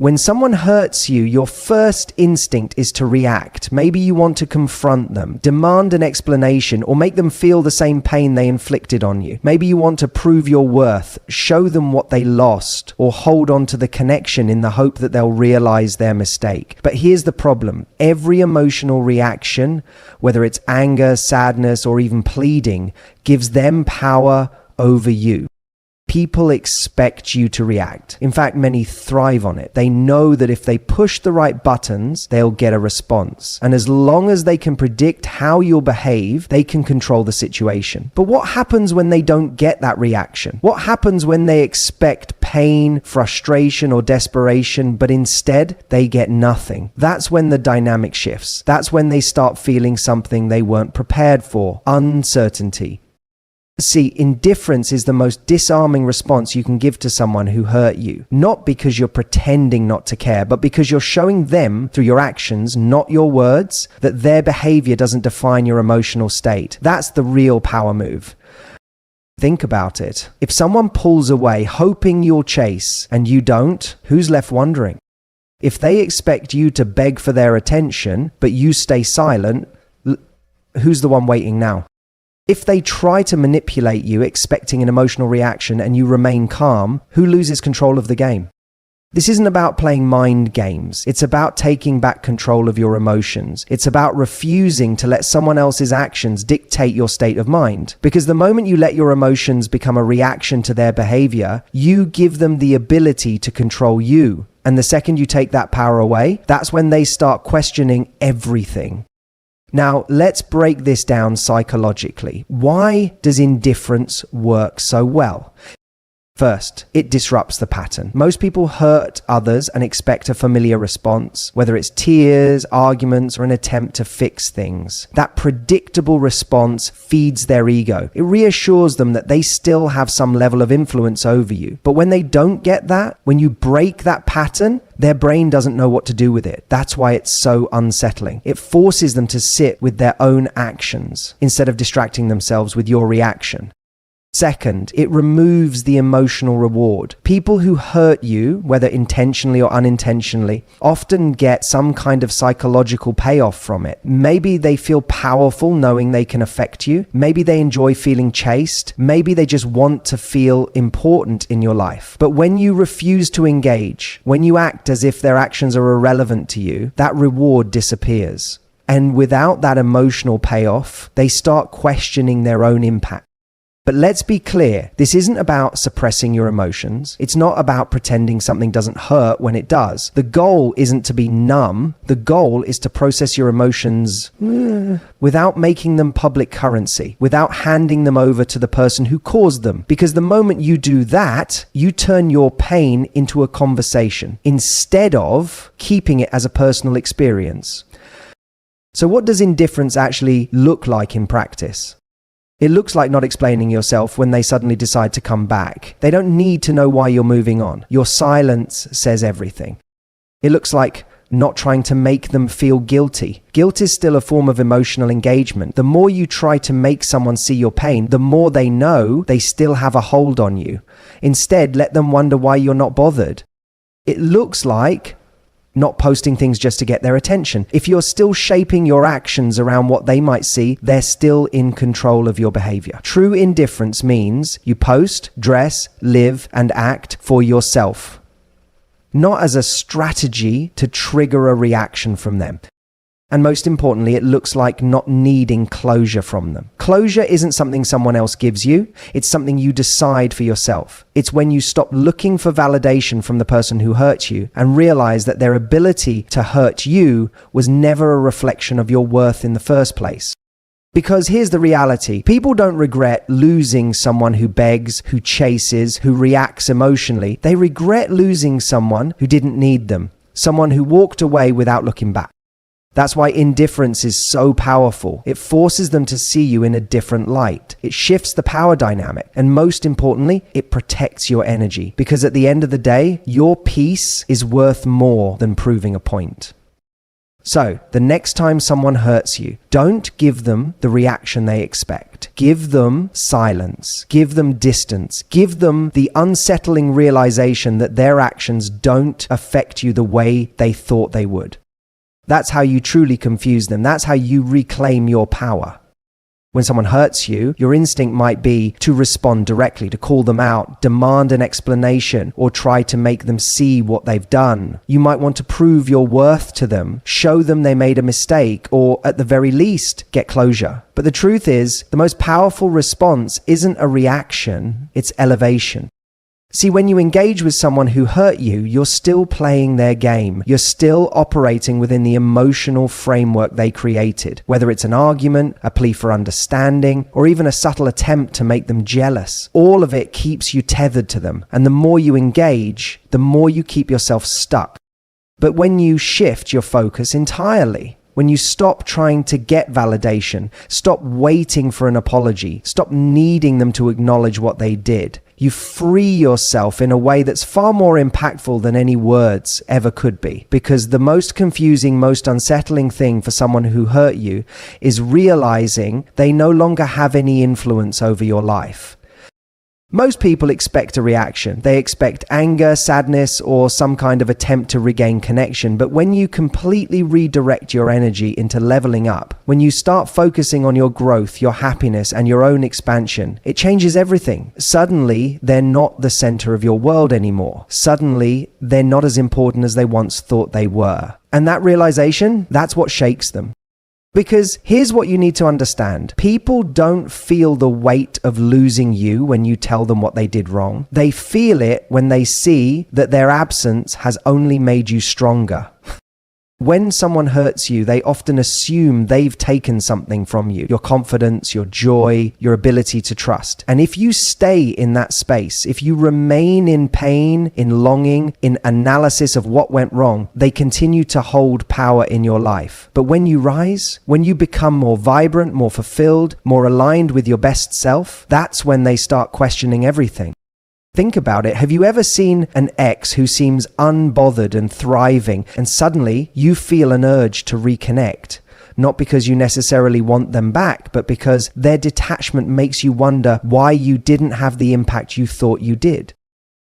When someone hurts you, your first instinct is to react. Maybe you want to confront them, demand an explanation, or make them feel the same pain they inflicted on you. Maybe you want to prove your worth, show them what they lost, or hold on to the connection in the hope that they'll realize their mistake. But here's the problem. Every emotional reaction, whether it's anger, sadness, or even pleading, gives them power over you. People expect you to react. In fact, many thrive on it. They know that if they push the right buttons, they'll get a response. And as long as they can predict how you'll behave, they can control the situation. But what happens when they don't get that reaction? What happens when they expect pain, frustration, or desperation, but instead they get nothing? That's when the dynamic shifts. That's when they start feeling something they weren't prepared for: uncertainty. See, indifference is the most disarming response you can give to someone who hurt you. Not because you're pretending not to care, but because you're showing them through your actions, not your words, that their behavior doesn't define your emotional state. That's the real power move. Think about it. If someone pulls away hoping you'll chase and you don't, who's left wondering? If they expect you to beg for their attention, but you stay silent, who's the one waiting now? If they try to manipulate you, expecting an emotional reaction, and you remain calm, who loses control of the game? This isn't about playing mind games. It's about taking back control of your emotions. It's about refusing to let someone else's actions dictate your state of mind. Because the moment you let your emotions become a reaction to their behavior, you give them the ability to control you. And the second you take that power away, that's when they start questioning everything. Now, let's break this down psychologically. Why does indifference work so well? First, it disrupts the pattern. Most people hurt others and expect a familiar response, whether it's tears, arguments, or an attempt to fix things. That predictable response feeds their ego. It reassures them that they still have some level of influence over you. But when they don't get that, when you break that pattern, their brain doesn't know what to do with it. That's why it's so unsettling. It forces them to sit with their own actions instead of distracting themselves with your reaction. Second, it removes the emotional reward. People who hurt you, whether intentionally or unintentionally, often get some kind of psychological payoff from it. Maybe they feel powerful knowing they can affect you. Maybe they enjoy feeling chased. Maybe they just want to feel important in your life. But when you refuse to engage, when you act as if their actions are irrelevant to you, that reward disappears. And without that emotional payoff, they start questioning their own impact. But let's be clear, this isn't about suppressing your emotions. It's not about pretending something doesn't hurt when it does. The goal isn't to be numb. The goal is to process your emotions without making them public currency, without handing them over to the person who caused them. Because the moment you do that, you turn your pain into a conversation instead of keeping it as a personal experience. So what does indifference actually look like in practice? It looks like not explaining yourself when they suddenly decide to come back. They don't need to know why you're moving on. Your silence says everything. It looks like not trying to make them feel guilty. Guilt is still a form of emotional engagement. The more you try to make someone see your pain, the more they know they still have a hold on you. Instead, let them wonder why you're not bothered. It looks like not posting things just to get their attention. If you're still shaping your actions around what they might see, they're still in control of your behavior. True indifference means you post, dress, live, and act for yourself, not as a strategy to trigger a reaction from them. And most importantly, it looks like not needing closure from them. Closure isn't something someone else gives you. It's something you decide for yourself. It's when you stop looking for validation from the person who hurt you and realize that their ability to hurt you was never a reflection of your worth in the first place. Because here's the reality. People don't regret losing someone who begs, who chases, who reacts emotionally. They regret losing someone who didn't need them, someone who walked away without looking back. That's why indifference is so powerful. It forces them to see you in a different light. It shifts the power dynamic. And most importantly, it protects your energy. Because at the end of the day, your peace is worth more than proving a point. So, the next time someone hurts you, don't give them the reaction they expect. Give them silence. Give them distance. Give them the unsettling realization that their actions don't affect you the way they thought they would. That's how you truly confuse them. That's how you reclaim your power. When someone hurts you, your instinct might be to respond directly, to call them out, demand an explanation, or try to make them see what they've done. You might want to prove your worth to them, show them they made a mistake, or at the very least, get closure. But the truth is, the most powerful response isn't a reaction, it's elevation. See, when you engage with someone who hurt you, you're still playing their game. You're still operating within the emotional framework they created, whether it's an argument, a plea for understanding, or even a subtle attempt to make them jealous. All of it keeps you tethered to them, and the more you engage, the more you keep yourself stuck. But when you shift your focus entirely, when you stop trying to get validation, stop waiting for an apology, stop needing them to acknowledge what they did, you free yourself in a way that's far more impactful than any words ever could be. Because the most confusing, most unsettling thing for someone who hurt you is realizing they no longer have any influence over your life. Most people expect a reaction. They expect anger, sadness, or some kind of attempt to regain connection. But when you completely redirect your energy into leveling up, when you start focusing on your growth, your happiness, and your own expansion, it changes everything. Suddenly, they're not the center of your world anymore. Suddenly, they're not as important as they once thought they were. And that realization, that's what shakes them. Because here's what you need to understand. People don't feel the weight of losing you when you tell them what they did wrong. They feel it when they see that their absence has only made you stronger. When someone hurts you, they often assume they've taken something from you. Your confidence, your joy, your ability to trust. And if you stay in that space, if you remain in pain, in longing, in analysis of what went wrong, they continue to hold power in your life. But when you rise, when you become more vibrant, more fulfilled, more aligned with your best self, that's when they start questioning everything. Think about it. Have you ever seen an ex who seems unbothered and thriving, and suddenly you feel an urge to reconnect? Not because you necessarily want them back, but because their detachment makes you wonder why you didn't have the impact you thought you did.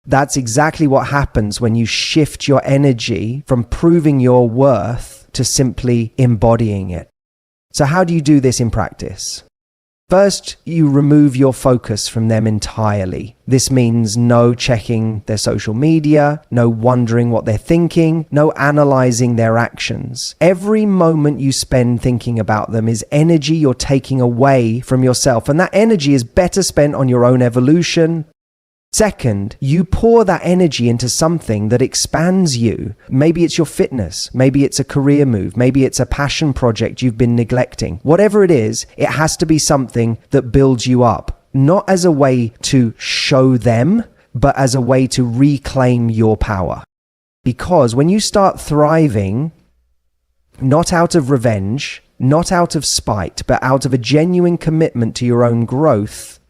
That's exactly what happens when you shift your energy from proving your worth to simply embodying it. So how do you do this in practice? First, you remove your focus from them entirely. This means no checking their social media, no wondering what they're thinking, no analyzing their actions. Every moment you spend thinking about them is energy you're taking away from yourself, and that energy is better spent on your own evolution. Second, you pour that energy into something that expands you. Maybe it's your fitness. Maybe it's a career move. Maybe it's a passion project you've been neglecting. Whatever it is, it has to be something that builds you up. Not as a way to show them, but as a way to reclaim your power. Because when you start thriving, not out of revenge, not out of spite, but out of a genuine commitment to your own growth,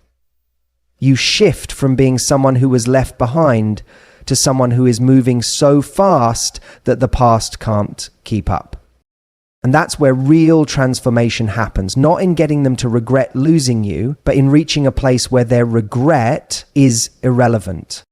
you shift from being someone who was left behind to someone who is moving so fast that the past can't keep up. And that's where real transformation happens, not in getting them to regret losing you, but in reaching a place where their regret is irrelevant.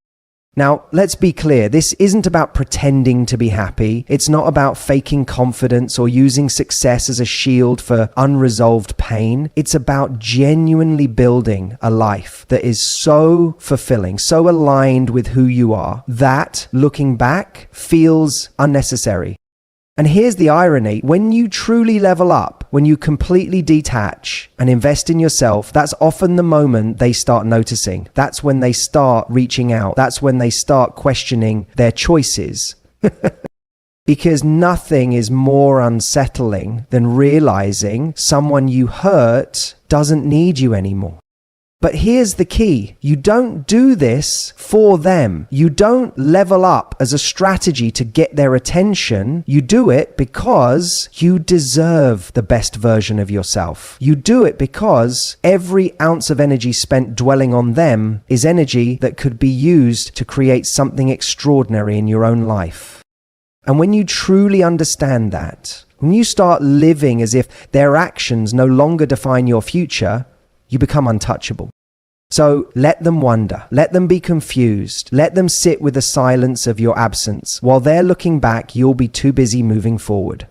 Now, let's be clear, this isn't about pretending to be happy. It's not about faking confidence or using success as a shield for unresolved pain. It's about genuinely building a life that is so fulfilling, so aligned with who you are, that looking back feels unnecessary. And here's the irony. When you truly level up, when you completely detach and invest in yourself, that's often the moment they start noticing. That's when they start reaching out. That's when they start questioning their choices. Because nothing is more unsettling than realizing someone you hurt doesn't need you anymore. But here's the key. You don't do this for them. You don't level up as a strategy to get their attention. You do it because you deserve the best version of yourself. You do it because every ounce of energy spent dwelling on them is energy that could be used to create something extraordinary in your own life. And when you truly understand that, When you start living as if their actions no longer define your future, you become untouchable. So let them wonder, let them be confused, let them sit with the silence of your absence. While they're looking back, you'll be too busy moving forward.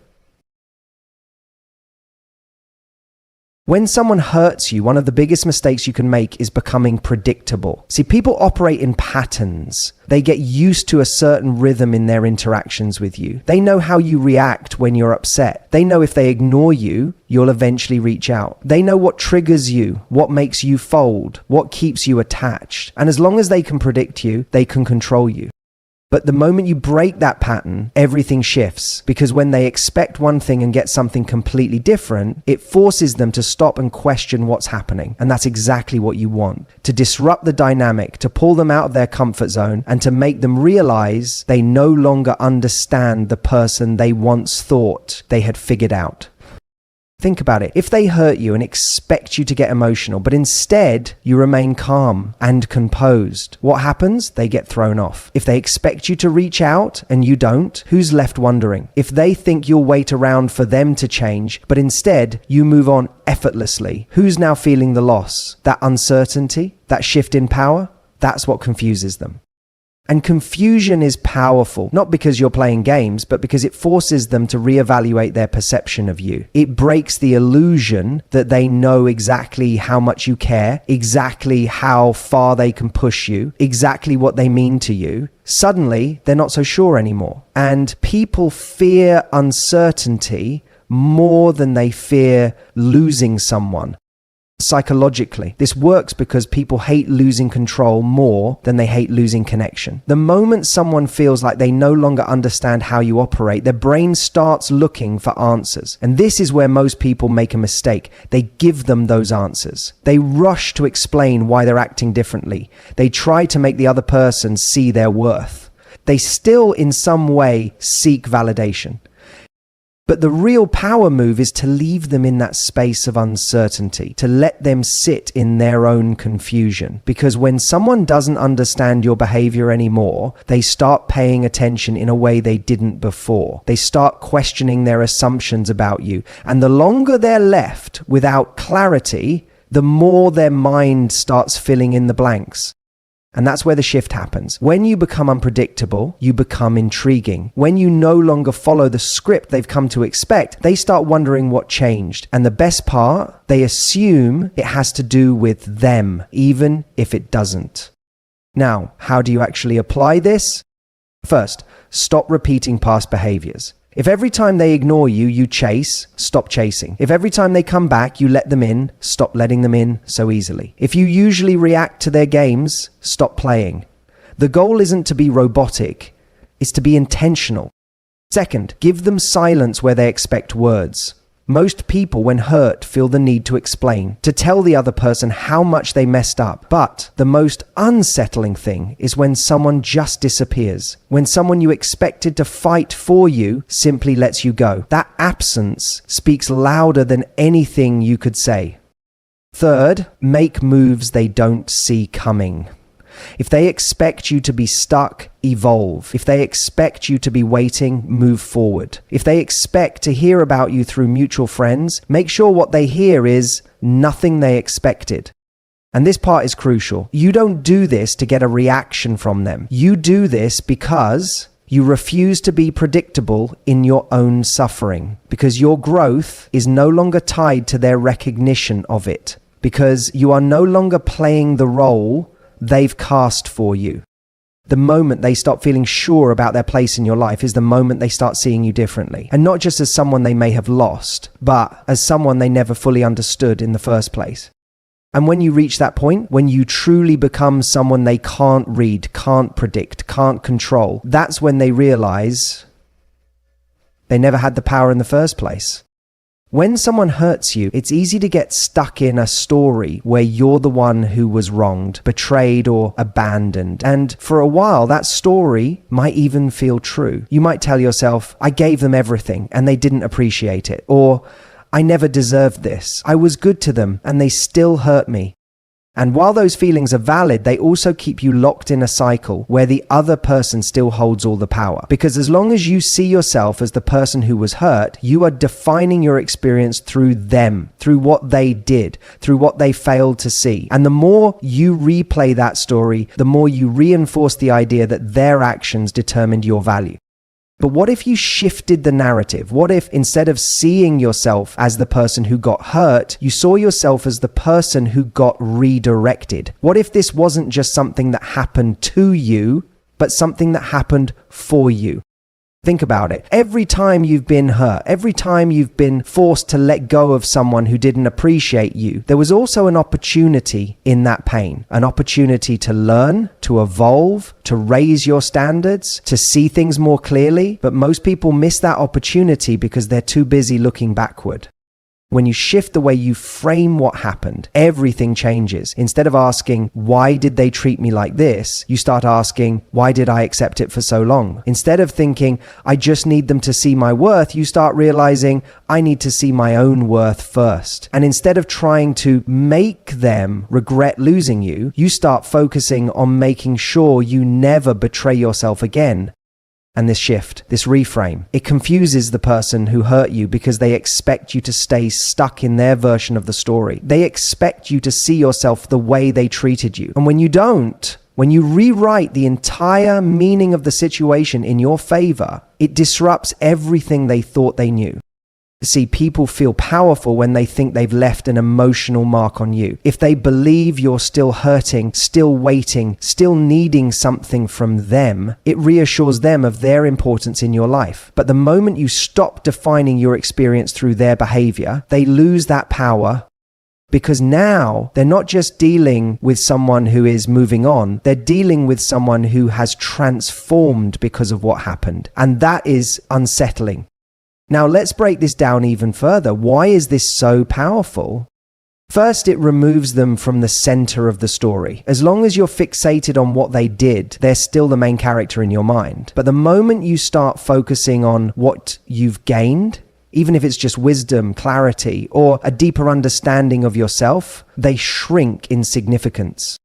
When someone hurts you, one of the biggest mistakes you can make is becoming predictable. See, people operate in patterns. They get used to a certain rhythm in their interactions with you. They know how you react when you're upset. They know if they ignore you, you'll eventually reach out. They know what triggers you, what makes you fold, what keeps you attached. And as long as they can predict you, they can control you. But the moment you break that pattern, everything shifts, because when they expect one thing and get something completely different, it forces them to stop and question what's happening. And that's exactly what you want. To disrupt the dynamic, to pull them out of their comfort zone, and to make them realize they no longer understand the person they once thought they had figured out. Think about it. If they hurt you and expect you to get emotional, but instead you remain calm and composed, what happens? They get thrown off. If they expect you to reach out and you don't, who's left wondering? If they think you'll wait around for them to change, but instead you move on effortlessly, who's now feeling the loss? That uncertainty, that shift in power? That's what confuses them. And confusion is powerful, not because you're playing games, but because it forces them to reevaluate their perception of you. It breaks the illusion that they know exactly how much you care, exactly how far they can push you, exactly what they mean to you. Suddenly, they're not so sure anymore. And people fear uncertainty more than they fear losing someone. Psychologically, this works because people hate losing control more than they hate losing connection. The moment someone feels like they no longer understand how you operate, their brain starts looking for answers. And this is where most people make a mistake. They give them those answers. They rush to explain why they're acting differently. They try to make the other person see their worth. They still, in some way, seek validation. But the real power move is to leave them in that space of uncertainty, to let them sit in their own confusion. Because when someone doesn't understand your behavior anymore, they start paying attention in a way they didn't before. They start questioning their assumptions about you. And the longer they're left without clarity, the more their mind starts filling in the blanks. And that's where the shift happens. When you become unpredictable, you become intriguing. When you no longer follow the script they've come to expect, they start wondering what changed. And the best part, they assume it has to do with them, even if it doesn't. Now, how do you actually apply this? First, stop repeating past behaviors. If every time they ignore you, you chase, stop chasing. If every time they come back, you let them in, stop letting them in so easily. If you usually react to their games, stop playing. The goal isn't to be robotic, it's to be intentional. Second, give them silence where they expect words. Most people, when hurt, feel the need to explain, to tell the other person how much they messed up. But the most unsettling thing is when someone just disappears, when someone you expected to fight for you simply lets you go. That absence speaks louder than anything you could say. Third, make moves they don't see coming. If they expect you to be stuck, evolve. If they expect you to be waiting, move forward. If they expect to hear about you through mutual friends, make sure what they hear is nothing they expected. And this part is crucial. You don't do this to get a reaction from them. You do this because you refuse to be predictable in your own suffering, because your growth is no longer tied to their recognition of it, because you are no longer playing the role they've cast for you. The moment they stop feeling sure about their place in your life is the moment they start seeing you differently. And not just as someone they may have lost, but as someone they never fully understood in the first place. And when you reach that point, when you truly become someone they can't read, can't predict, can't control, that's when they realize they never had the power in the first place. When someone hurts you, it's easy to get stuck in a story where you're the one who was wronged, betrayed, or abandoned. And for a while, that story might even feel true. You might tell yourself, I gave them everything and they didn't appreciate it. Or, I never deserved this. I was good to them and they still hurt me. And while those feelings are valid, they also keep you locked in a cycle where the other person still holds all the power. Because as long as you see yourself as the person who was hurt, you are defining your experience through them, through what they did, through what they failed to see. And the more you replay that story, the more you reinforce the idea that their actions determined your value. But what if you shifted the narrative? What if instead of seeing yourself as the person who got hurt, you saw yourself as the person who got redirected? What if this wasn't just something that happened to you, but something that happened for you? Think about it. Every time you've been hurt, every time you've been forced to let go of someone who didn't appreciate you, there was also an opportunity in that pain, an opportunity to learn, to evolve, to raise your standards, to see things more clearly. But most people miss that opportunity because they're too busy looking backward. When you shift the way you frame what happened, everything changes. Instead of asking, why did they treat me like this? You start asking, why did I accept it for so long? Instead of thinking, I just need them to see my worth, you start realizing, I need to see my own worth first. And instead of trying to make them regret losing you, you start focusing on making sure you never betray yourself again. And this shift, this reframe, it confuses the person who hurt you because they expect you to stay stuck in their version of the story. They expect you to see yourself the way they treated you. And when you don't, when you rewrite the entire meaning of the situation in your favor, it disrupts everything they thought they knew. See, people feel powerful when they think they've left an emotional mark on you. If they believe you're still hurting, still waiting, still needing something from them, it reassures them of their importance in your life. But the moment you stop defining your experience through their behavior, they lose that power. Because now they're not just dealing with someone who is moving on, they're dealing with someone who has transformed because of what happened. And that is unsettling. Now let's break this down even further. Why is this so powerful? First, it removes them from the center of the story. As long as you're fixated on what they did, they're still the main character in your mind. But the moment you start focusing on what you've gained, even if it's just wisdom, clarity, or a deeper understanding of yourself, they shrink in significance.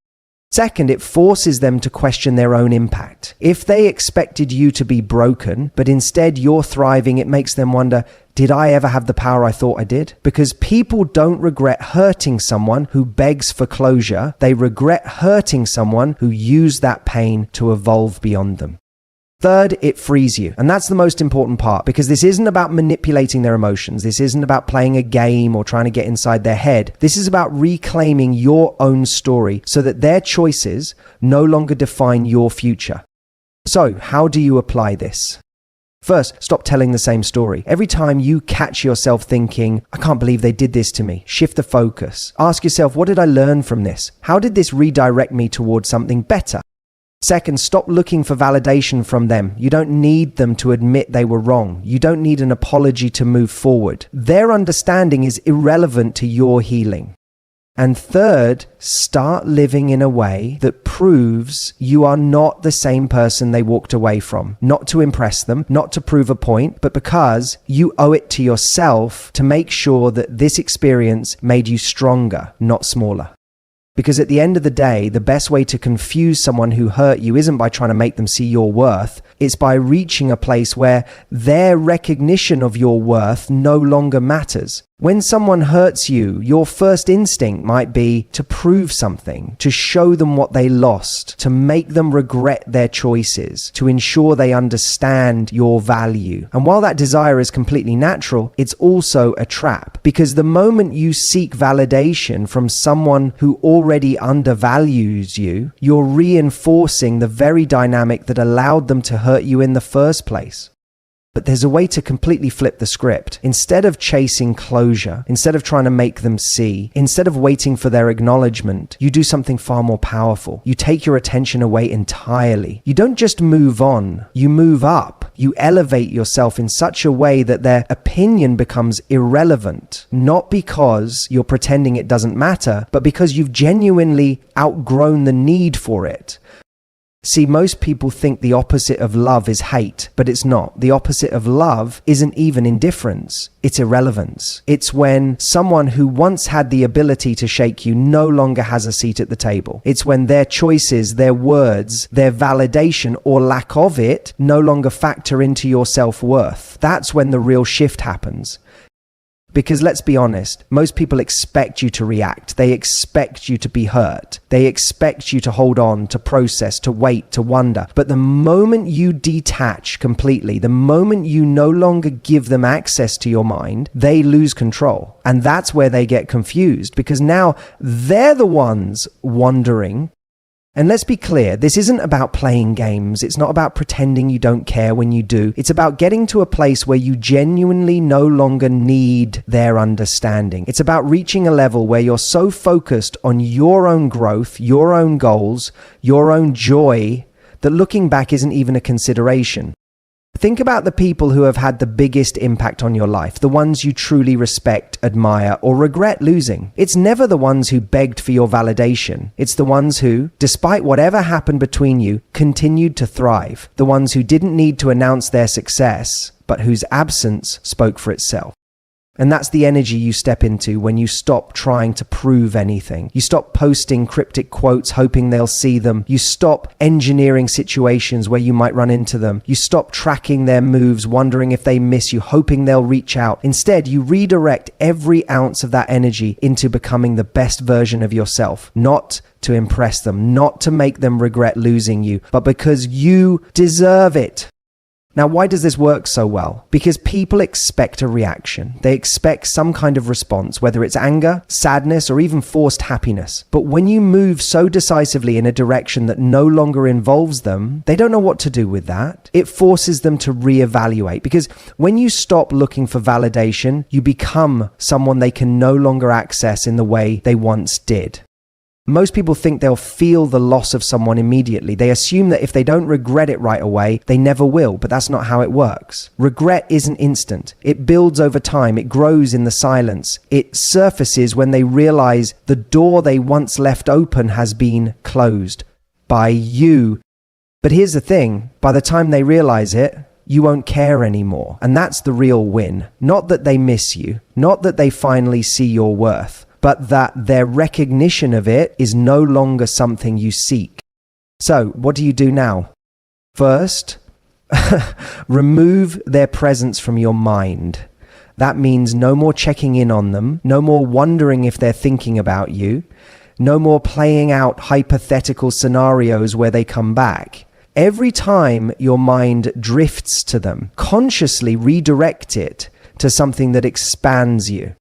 Second, it forces them to question their own impact. If they expected you to be broken, but instead you're thriving, it makes them wonder, did I ever have the power I thought I did? Because people don't regret hurting someone who begs for closure. They regret hurting someone who used that pain to evolve beyond them. Third, it frees you. And that's the most important part, because this isn't about manipulating their emotions. This isn't about playing a game or trying to get inside their head. This is about reclaiming your own story so that their choices no longer define your future. So, how do you apply this? First, stop telling the same story. Every time you catch yourself thinking, I can't believe they did this to me, shift the focus. Ask yourself, what did I learn from this? How did this redirect me towards something better? Second, stop looking for validation from them. You don't need them to admit they were wrong. You don't need an apology to move forward. Their understanding is irrelevant to your healing. And third, start living in a way that proves you are not the same person they walked away from. Not to impress them, not to prove a point, but because you owe it to yourself to make sure that this experience made you stronger, not smaller. Because at the end of the day, the best way to confuse someone who hurt you isn't by trying to make them see your worth. It's by reaching a place where their recognition of your worth no longer matters. When someone hurts you, your first instinct might be to prove something, to show them what they lost, to make them regret their choices, to ensure they understand your value. And while that desire is completely natural, it's also a trap. Because the moment you seek validation from someone who already undervalues you, you're reinforcing the very dynamic that allowed them to hurt you in the first place. But there's a way to completely flip the script. Instead of chasing closure, instead of trying to make them see, instead of waiting for their acknowledgement, you do something far more powerful. You take your attention away entirely. You don't just move on, you move up. You elevate yourself in such a way that their opinion becomes irrelevant, not because you're pretending it doesn't matter, but because you've genuinely outgrown the need for it. See, most people think the opposite of love is hate, but it's not. The opposite of love isn't even indifference. It's irrelevance. It's when someone who once had the ability to shake you no longer has a seat at the table. It's when their choices, their words, their validation or lack of it no longer factor into your self-worth. That's when the real shift happens. Because let's be honest, most people expect you to react. They expect you to be hurt. They expect you to hold on, to process, to wait, to wonder. But the moment you detach completely, the moment you no longer give them access to your mind, they lose control. And that's where they get confused, because now they're the ones wondering. And let's be clear, this isn't about playing games. It's not about pretending you don't care when you do. It's about getting to a place where you genuinely no longer need their understanding. It's about reaching a level where you're so focused on your own growth, your own goals, your own joy, that looking back isn't even a consideration. Think about the people who have had the biggest impact on your life, the ones you truly respect, admire, or regret losing. It's never the ones who begged for your validation. It's the ones who, despite whatever happened between you, continued to thrive. The ones who didn't need to announce their success, but whose absence spoke for itself. And that's the energy you step into when you stop trying to prove anything. You stop posting cryptic quotes hoping they'll see them. You stop engineering situations where you might run into them. You stop tracking their moves, wondering if they miss you, hoping they'll reach out. Instead, you redirect every ounce of that energy into becoming the best version of yourself, not to impress them, not to make them regret losing you, but because you deserve it. Now, why does this work so well? Because people expect a reaction. They expect some kind of response, whether it's anger, sadness, or even forced happiness. But when you move so decisively in a direction that no longer involves them, they don't know what to do with that. It forces them to reevaluate, because when you stop looking for validation, you become someone they can no longer access in the way they once did. Most people think they'll feel the loss of someone immediately. They assume that if they don't regret it right away, they never will, but that's not how it works. Regret isn't instant. It builds over time. It grows in the silence. It surfaces when they realize the door they once left open has been closed by you. But here's the thing, by the time they realize it, you won't care anymore. And that's the real win. Not that they miss you, not that they finally see your worth, but that their recognition of it is no longer something you seek. So, what do you do now? First, remove their presence from your mind. That means no more checking in on them, no more wondering if they're thinking about you, no more playing out hypothetical scenarios where they come back. Every time your mind drifts to them, consciously redirect it to something that expands you.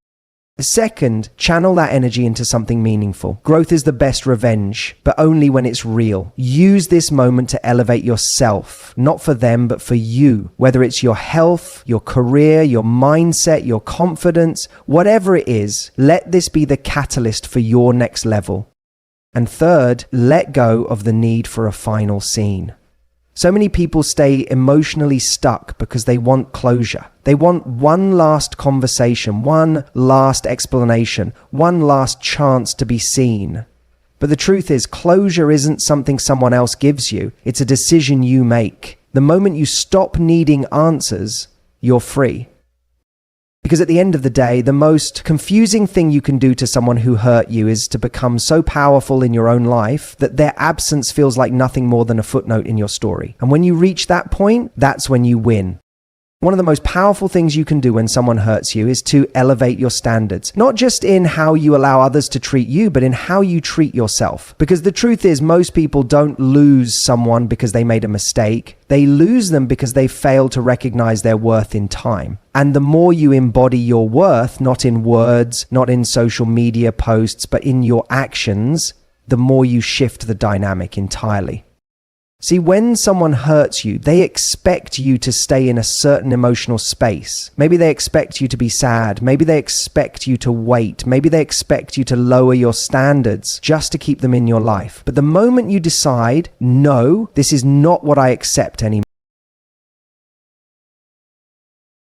Second, channel that energy into something meaningful. Growth is the best revenge, but only when it's real. Use this moment to elevate yourself, not for them, but for you. Whether it's your health, your career, your mindset, your confidence, whatever it is, let this be the catalyst for your next level. And third, let go of the need for a final scene. So many people stay emotionally stuck because they want closure. They want one last conversation, one last explanation, one last chance to be seen. But the truth is, closure isn't something someone else gives you. It's a decision you make. The moment you stop needing answers, you're free. Because at the end of the day, the most confusing thing you can do to someone who hurt you is to become so powerful in your own life that their absence feels like nothing more than a footnote in your story. And when you reach that point, that's when you win. One of the most powerful things you can do when someone hurts you is to elevate your standards, not just in how you allow others to treat you, but in how you treat yourself. Because the truth is, most people don't lose someone because they made a mistake. They lose them because they fail to recognize their worth in time. And the more you embody your worth, not in words, not in social media posts, but in your actions, the more you shift the dynamic entirely. See, when someone hurts you, they expect you to stay in a certain emotional space. Maybe they expect you to be sad. Maybe they expect you to wait. Maybe they expect you to lower your standards just to keep them in your life. But the moment you decide, no, this is not what I accept anymore,